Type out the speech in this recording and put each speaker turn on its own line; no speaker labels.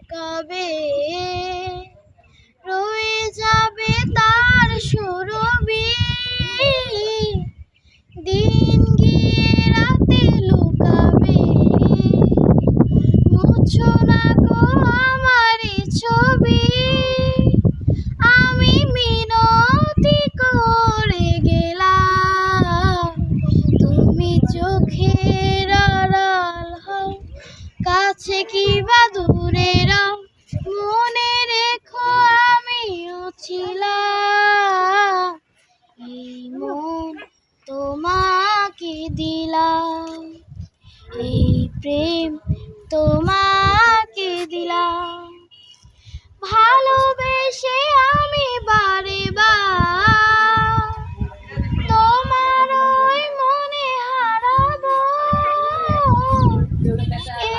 লুকাবে, রয়ে যাবে তার সুরভি। দিন গিয়ে রাতে লুকাবে, মুছো না গো আমারই ছবি। আমি মিনতি করে গেলাম, তুমি চোখের আড়াল হও, কাছে কিবা দূরে রও, মনে রেখো আমিও ছিলাম। এই মন তোমাকে দিলাম, এই প্রেম তোমাকে দিলাম। ভালোবেসে আমি বারে বার